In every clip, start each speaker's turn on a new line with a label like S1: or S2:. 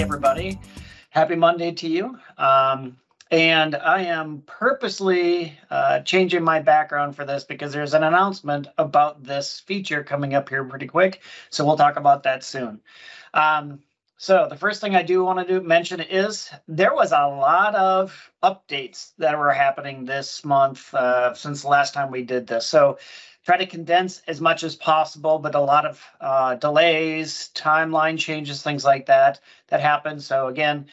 S1: everybody. Happy Monday to you. And I am purposely changing my background for this because there's an announcement about this feature coming up here pretty quick. So we'll talk about that soon. So the first thing I do want to mention is there was a lot of updates that were happening this month since the last time we did this. So try to condense as much as possible, but a lot of delays, timeline changes, things like that happened. So again,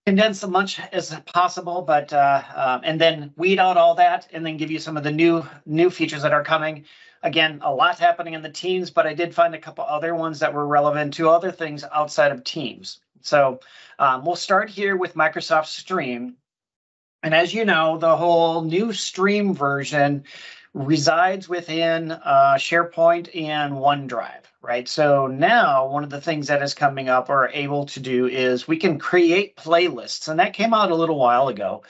S1: condense as much as possible, but and then weed out all that and then give you some of the new features that are coming. Again, a lot happening in the Teams, but I did find a couple other ones that were relevant to other things outside of Teams. So we'll start here with Microsoft Stream. And as you know, the whole new Stream version resides within SharePoint and OneDrive, right? So now one of the things that is coming up or able to do is we can create playlists, and that came out a little while ago.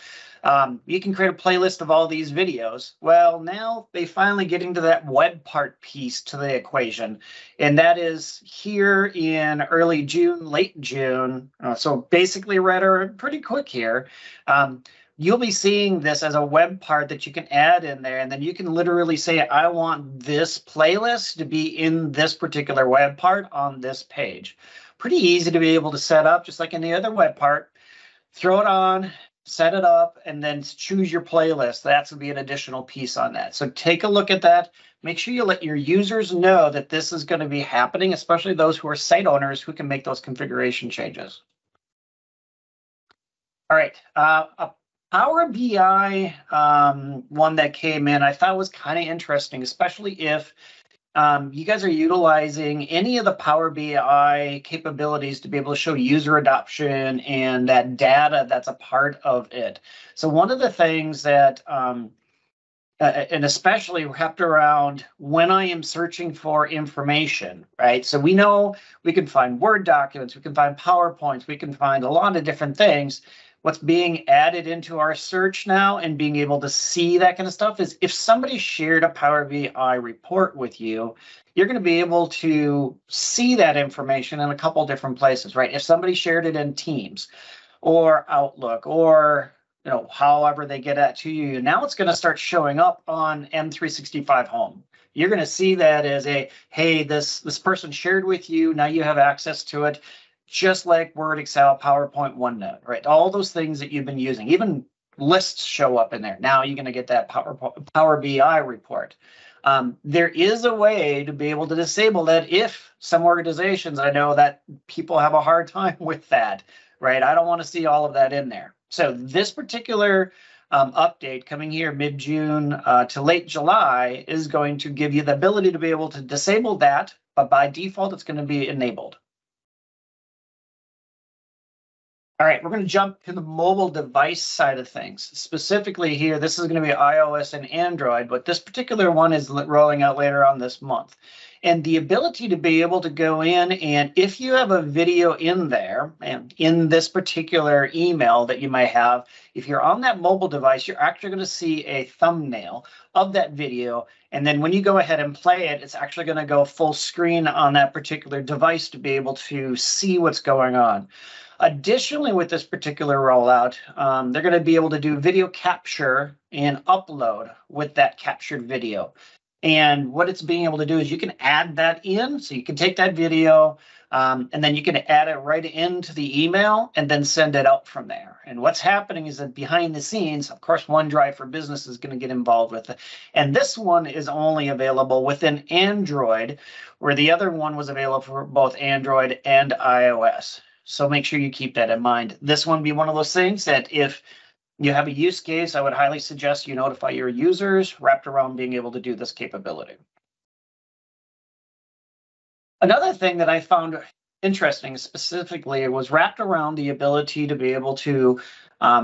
S1: You can create a playlist of all these videos. Well, now they finally get into that web part piece to the equation, and that is here in early June, late June. So basically rather pretty quick here. You'll be seeing this as a web part that you can add in there, and then you can literally say, I want this playlist to be in this particular web part on this page. Pretty easy to be able to set up, just like any other web part. Throw it on, set it up, and then choose your playlist. That's going to be an additional piece on that. So take a look at that. Make sure you let your users know that this is going to be happening, especially those who are site owners who can make those configuration changes. All right. Power BI one that came in, I thought was kind of interesting, especially if you guys are utilizing any of the Power BI capabilities to be able to show user adoption and that data that's a part of it. So one of the things that, and especially wrapped around when I am searching for information, right? So we know we can find Word documents, we can find PowerPoints, we can find a lot of different things. What's being added into our search now and being able to see that kind of stuff is if somebody shared a Power BI report with you, you're going to be able to see that information in a couple different places, right? If somebody shared it in Teams or Outlook or however they get that to you, now it's going to start showing up on M365 Home. You're going to see that as a, hey, this person shared with you, now you have access to it. Just like Word, Excel, PowerPoint, OneNote, right? All those things that you've been using, even lists show up in there. Now you're going to get that Power BI report. There is a way to be able to disable that if some organizations, I know that people have a hard time with that, right? I don't want to see all of that in there. So this particular update coming here mid-June to late July is going to give you the ability to be able to disable that, but by default, it's going to be enabled. All right, we're going to jump to the mobile device side of things. Specifically here, this is going to be iOS and Android, but this particular one is rolling out later on this month. And the ability to be able to go in and if you have a video in there, and in this particular email that you might have, if you're on that mobile device, you're actually going to see a thumbnail of that video. And then when you go ahead and play it, it's actually going to go full screen on that particular device to be able to see what's going on. Additionally, with this particular rollout, they're going to be able to do video capture and upload with that captured video. And what it's being able to do is you can add that in. So you can take that video and then you can add it right into the email and then send it out from there. And what's happening is that behind the scenes, of course, OneDrive for Business is going to get involved with it. And this one is only available within Android, where the other one was available for both Android and iOS. So make sure you keep that in mind. This one be one of those things that if you have a use case, I would highly suggest you notify your users wrapped around being able to do this capability. Another thing that I found interesting specifically was wrapped around the ability to be able to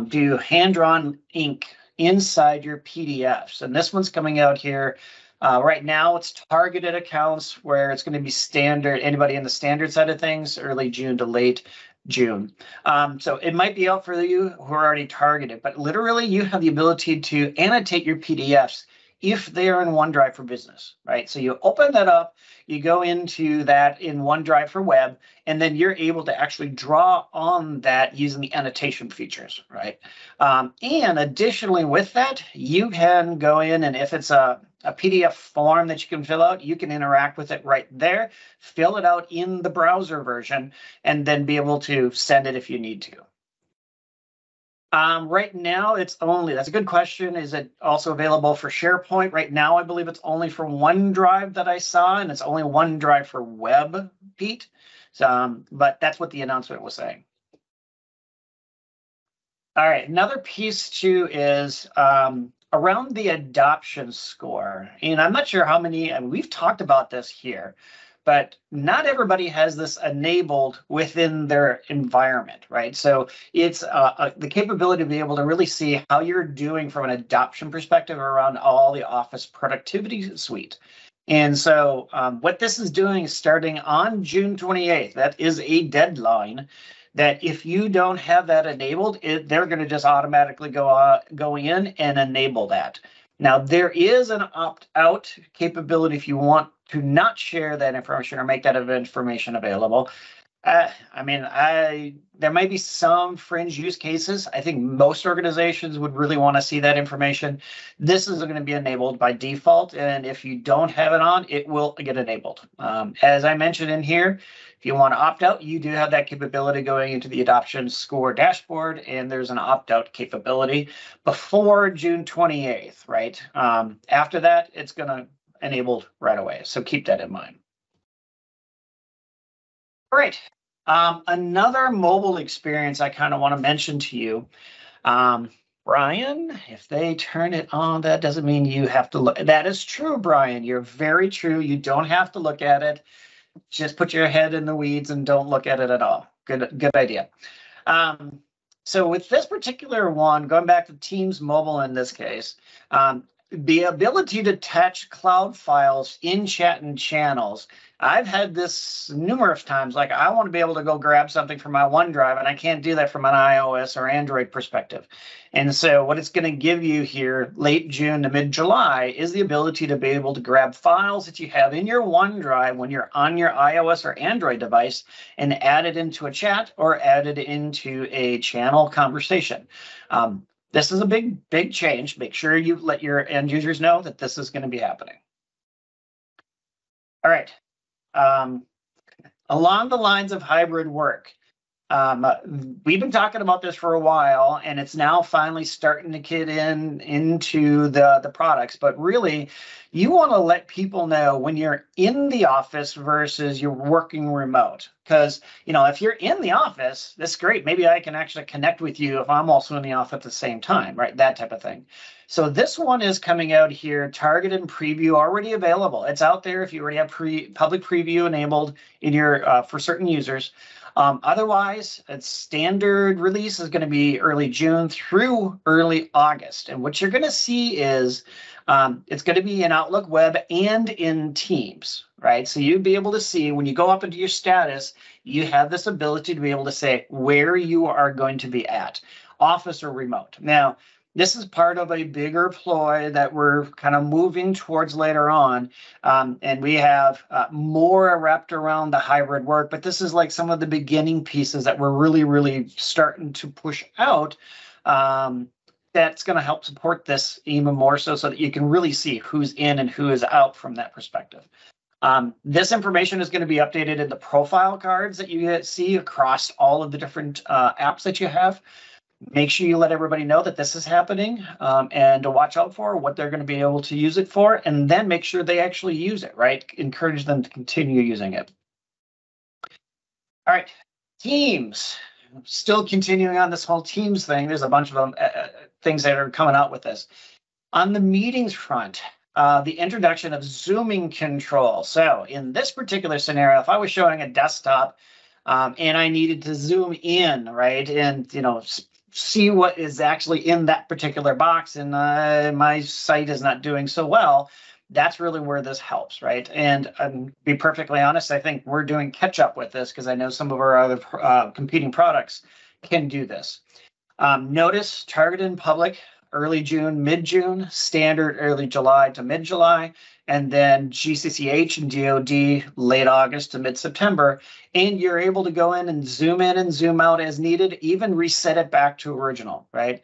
S1: do hand-drawn ink inside your PDFs. And this one's coming out here. Right now, it's targeted accounts where it's going to be standard, anybody in the standard side of things, early June to late June. So it might be out for you who are already targeted, but literally you have the ability to annotate your PDFs if they are in OneDrive for Business, right? So you open that up, you go into that in OneDrive for Web, and then you're able to actually draw on that using the annotation features, right? And additionally with that, you can go in, and if it's a PDF form that you can fill out, you can interact with it right there, fill it out in the browser version, and then be able to send it if you need to. Right now, it's only, that's a good question. Is it also available for SharePoint? Right now, I believe it's only for OneDrive that I saw, and it's only OneDrive for Web, Pete. So, but that's what the announcement was saying. All right, another piece too is around the adoption score. And I'm not sure how many, and we've talked about this here, but not everybody has this enabled within their environment, right? So it's the capability to be able to really see how you're doing from an adoption perspective around all the Office productivity suite. And so what this is doing is starting on June 28th, that is a deadline, that if you don't have that enabled, they're going to just automatically go in and enable that. Now, there is an opt-out capability if you want to not share that information or make that information available. I mean, there might be some fringe use cases. I think most organizations would really want to see that information. This is going to be enabled by default, and if you don't have it on, it will get enabled. As I mentioned in here, if you want to opt out, you do have that capability going into the adoption score dashboard, and there's an opt-out capability before June 28th, right? After that, it's going to enabled right away, so keep that in mind. All right. Another mobile experience I kind of want to mention to you, Brian, if they turn it on, that doesn't mean you have to look. That is true, Brian. You're very true. You don't have to look at it. Just put your head in the weeds and don't look at it at all. Good idea. So with this particular one, going back to Teams Mobile in this case, the ability to attach cloud files in chat and channels. I've had this numerous times, like I want to be able to go grab something from my OneDrive, and I can't do that from an iOS or Android perspective. And so what it's going to give you here late June to mid-July is the ability to be able to grab files that you have in your OneDrive when you're on your iOS or Android device and add it into a chat or add it into a channel conversation. This is a big change. Make sure you let your end users know that this is going to be happening. All right. Along the lines of hybrid work, we've been talking about this for a while, and it's now finally starting to get into the products. But really, you want to let people know when you're in the office versus you're working remote. Because, you know, if you're in the office, that's great. Maybe I can actually connect with you if I'm also in the office at the same time, right? That type of thing. So this one is coming out here, targeted and preview already available. It's out there if you already have public preview enabled in your for certain users. Otherwise, its standard release is going to be early June through early August. And what you're going to see is it's going to be in Outlook Web and in Teams, right? So you'll be able to see when you go up into your status, you have this ability to be able to say where you are going to be at, office or remote. Now, this is part of a bigger ploy that we're kind of moving towards later on. And we have more wrapped around the hybrid work, but this is like some of the beginning pieces that we're really starting to push out. That's going to help support this even more so that you can really see who's in and who is out from that perspective. This information is going to be updated in the profile cards that you see across all of the different apps that you have. Make sure you let everybody know that this is happening and to watch out for what they're going to be able to use it for, and then make sure they actually use it, right? Encourage them to continue using it. All right, Teams. Still continuing on this whole Teams thing. There's a bunch of them, things that are coming out with this. On the meetings front, the introduction of zooming control. So in this particular scenario, if I was showing a desktop and I needed to zoom in, right, and see what is actually in that particular box, and my site is not doing so well, that's really where this helps, right? And be perfectly honest, I think we're doing catch up with this because I know some of our other competing products can do this. Notice targeted in public early June, mid-June, standard early July to mid-July, and then GCCH and DoD late August to mid-September. And you're able to go in and zoom out as needed, even reset it back to original, right?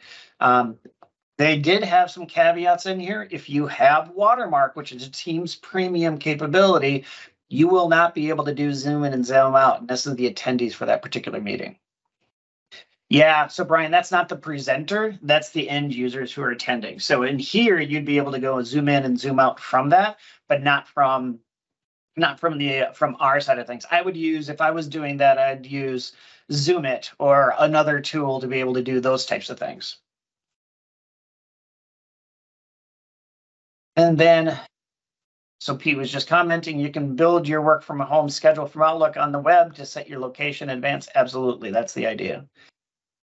S1: They did have some caveats in here. If you have Watermark, which is a Teams premium capability, you will not be able to do zoom in and zoom out. And this is the attendees for that particular meeting. Yeah, so Brian, that's not the presenter, that's the end users who are attending. So in here, you'd be able to go and zoom in and zoom out from that, but not from our side of things. I would use, if I was doing that, I'd use Zoom It or another tool to be able to do those types of things. And then, so Pete was just commenting, you can build your work from a home schedule from Outlook on the web to set your location in advance. Absolutely, that's the idea.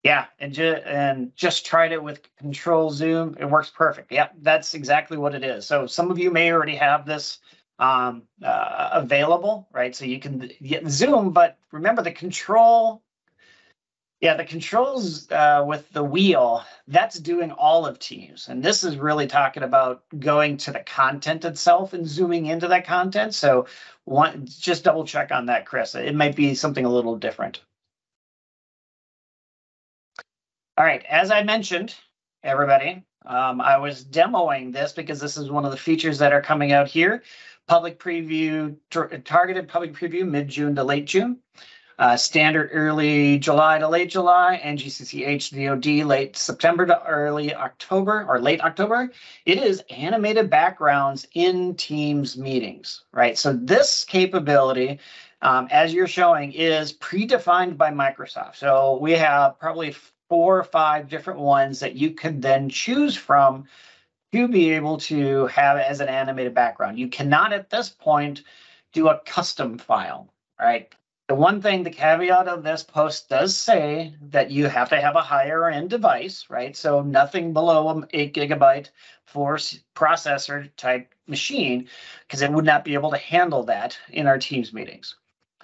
S1: Yeah, and just tried it with Control Zoom. It works perfect. Yeah, that's exactly what it is. So some of you may already have this available, right? So you can get Zoom, but remember the control. Yeah, the controls with the wheel, that's doing all of Teams. And this is really talking about going to the content itself and zooming into that content. So just double check on that, Chris. It might be something a little different. All right, as I mentioned, everybody, I was demoing this because this is one of the features that are coming out here. Public preview, targeted public preview mid-June to late June. Standard early July to late July, and GCCH DoD late September to early October or late October. It is animated backgrounds in Teams meetings, right? So this capability, as you're showing, is predefined by Microsoft. So we have probably 4 or 5 different ones that you could then choose from to be able to have as an animated background. You cannot at this point do a custom file, right? The one thing, the caveat of this post does say that you have to have a higher end device, right? So nothing below an 8 gigabyte force processor type machine, because it would not be able to handle that in our Teams meetings.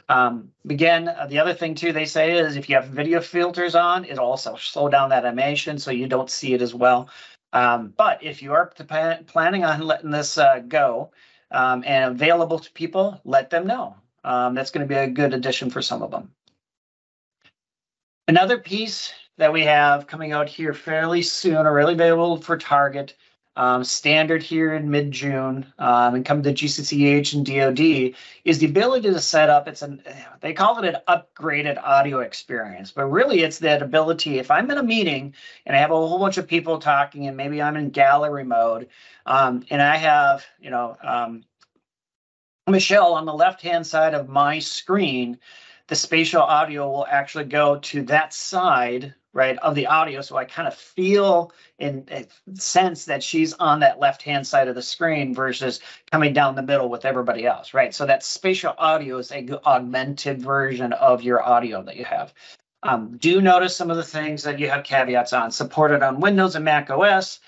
S1: Again, the other thing too, they say is if you have video filters on, it'll also slow down that animation so you don't see it as well. But if you are planning on letting this go and available to people, let them know. That's going to be a good addition for some of them. Another piece that we have coming out here fairly soon, or really available for target, standard here in mid-June, and come to GCCH and DoD, is the ability to set up, they call it an upgraded audio experience, but really it's that ability, if I'm in a meeting and I have a whole bunch of people talking and maybe I'm in gallery mode, and I have, Michelle on the left-hand side of my screen, the spatial audio will actually go to that side, right, of the audio. So I kind of feel and sense that she's on that left-hand side of the screen versus coming down the middle with everybody else, right? So that spatial audio is an augmented version of your audio that you have. Do notice some of the things that you have caveats on. Supported on Windows and Mac OS.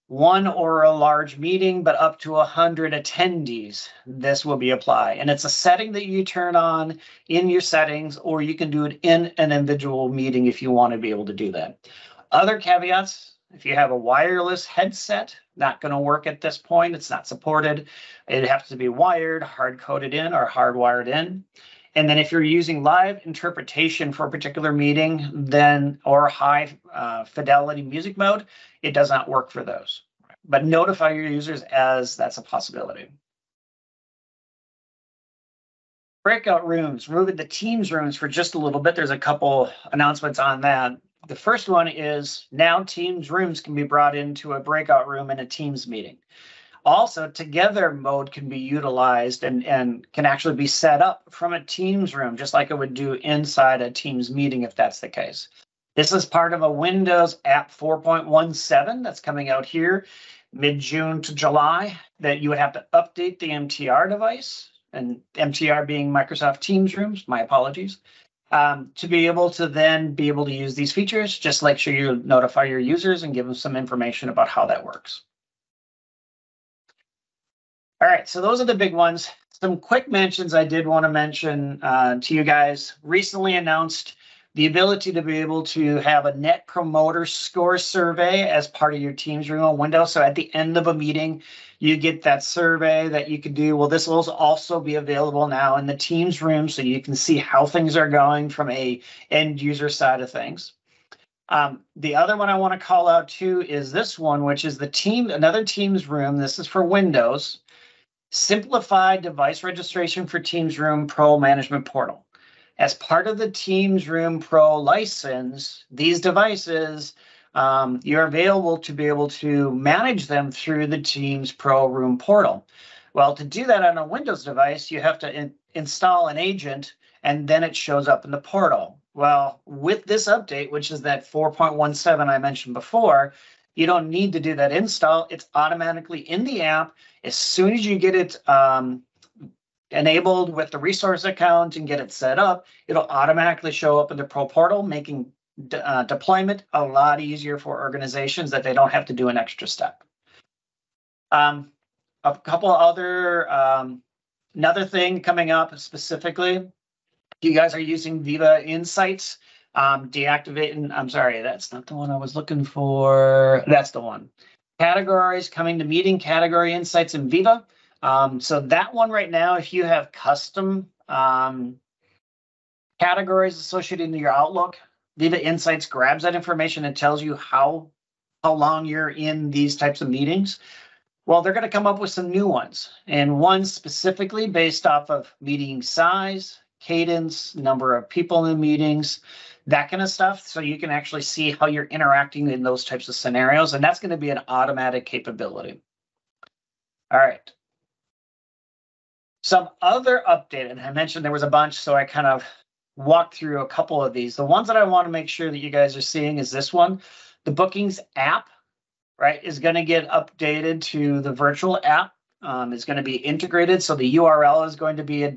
S1: One or a large meeting, but up to 100 attendees, this will be applied. And it's a setting that you turn on in your settings, or you can do it in an individual meeting if you want to be able to do that. Other caveats, if you have a wireless headset, not going to work at this point. It's not supported. It has to be wired, hard-coded in or hardwired in. And then if you're using live interpretation for a particular meeting, then or high fidelity music mode, it does not work for those. But notify your users as that's a possibility. Breakout rooms, moving the Teams rooms for just a little bit. There's a couple announcements on that. The first one is now Teams rooms can be brought into a breakout room in a Teams meeting. Also, together mode can be utilized and can actually be set up from a Teams room, just like it would do inside a Teams meeting if that's the case. This is part of a Windows app 4.17 that's coming out here mid-June to July that you would have to update the MTR device, and MTR being Microsoft Teams rooms, my apologies, to be able to use these features, just like sure you notify your users and give them some information about how that works. All right, so those are the big ones. Some quick mentions I did want to mention to you guys. Recently announced the ability to be able to have a net promoter score survey as part of your Teams remote window. So at the end of a meeting, you get that survey that you can do. Well, this will also be available now in the Teams room, so you can see how things are going from a end user side of things. The other one I want to call out too is this one, which is another Teams room. This is for Windows. Simplified device registration for Teams Room Pro Management Portal. As part of the Teams Room Pro license, these devices, you're available to be able to manage them through the Teams Pro Room portal. Well, to do that on a Windows device, you have to install an agent, and then it shows up in the portal. Well, with this update, which is that 4.17 I mentioned before, you don't need to do that install. It's automatically in the app. As soon as you get it enabled with the resource account and get it set up, it'll automatically show up in the Pro Portal, making deployment a lot easier for organizations that they don't have to do an extra step. A couple other, another thing coming up specifically, if you guys are using Viva Insights, deactivating, I'm sorry, that's not the one I was looking for. That's the one. Categories, coming to meeting category insights in Viva. So that one right now, if you have custom categories associated in your Outlook, Viva Insights grabs that information and tells you how long you're in these types of meetings. Well, they're going to come up with some new ones, and one specifically based off of meeting size, cadence, number of people in meetings, that kind of stuff. So you can actually see how you're interacting in those types of scenarios, and that's going to be an automatic capability. All right. Some other update, and I mentioned there was a bunch, so I kind of walked through a couple of these. The ones that I want to make sure that you guys are seeing is this one. The Bookings app, right, is going to get updated to the virtual app. It's going to be integrated, so the URL is going to be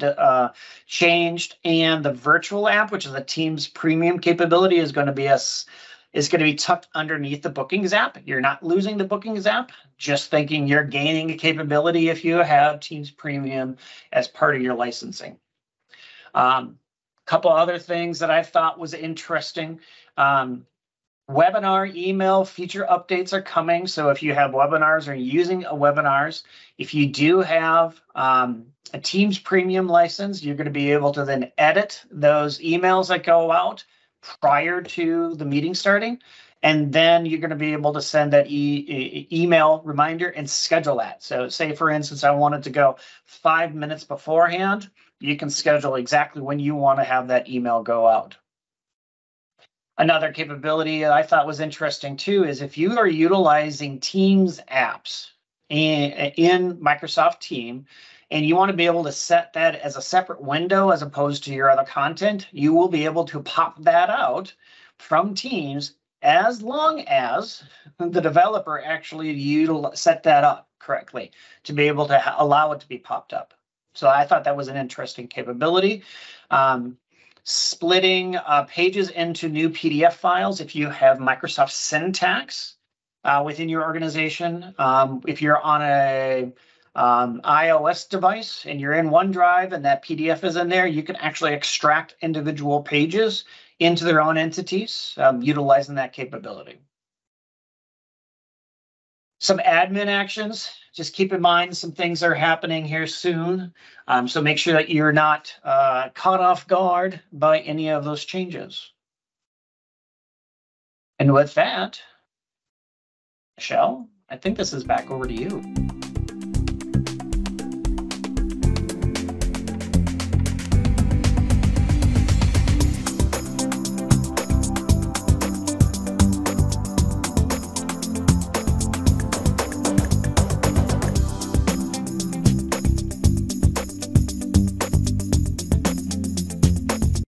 S1: changed, and the virtual app, which is a Teams premium capability, is going to be tucked underneath the Bookings app. You're not losing the Bookings app, just thinking you're gaining a capability if you have Teams Premium as part of your licensing. Couple other things that I thought was interesting. Webinar email feature updates are coming. So if you have webinars or using webinars, if you do have a Teams Premium license, you're going to be able to then edit those emails that go out prior to the meeting starting. And then you're going to be able to send that email reminder and schedule that. So say, for instance, I wanted to go 5 minutes beforehand. You can schedule exactly when you want to have that email go out. Another capability I thought was interesting too is if you are utilizing Teams apps in Microsoft Teams and you want to be able to set that as a separate window as opposed to your other content, you will be able to pop that out from Teams as long as the developer actually set that up correctly to be able to allow it to be popped up. So I thought that was an interesting capability. Splitting pages into new PDF files if you have Microsoft Syntax within your organization. If you're on a iOS device and you're in OneDrive and that PDF is in there, you can actually extract individual pages into their own entities, utilizing that capability. Some admin actions, just keep in mind some things are happening here soon. So make sure that you're not caught off guard by any of those changes. And with that, Michelle, I think this is back over to you.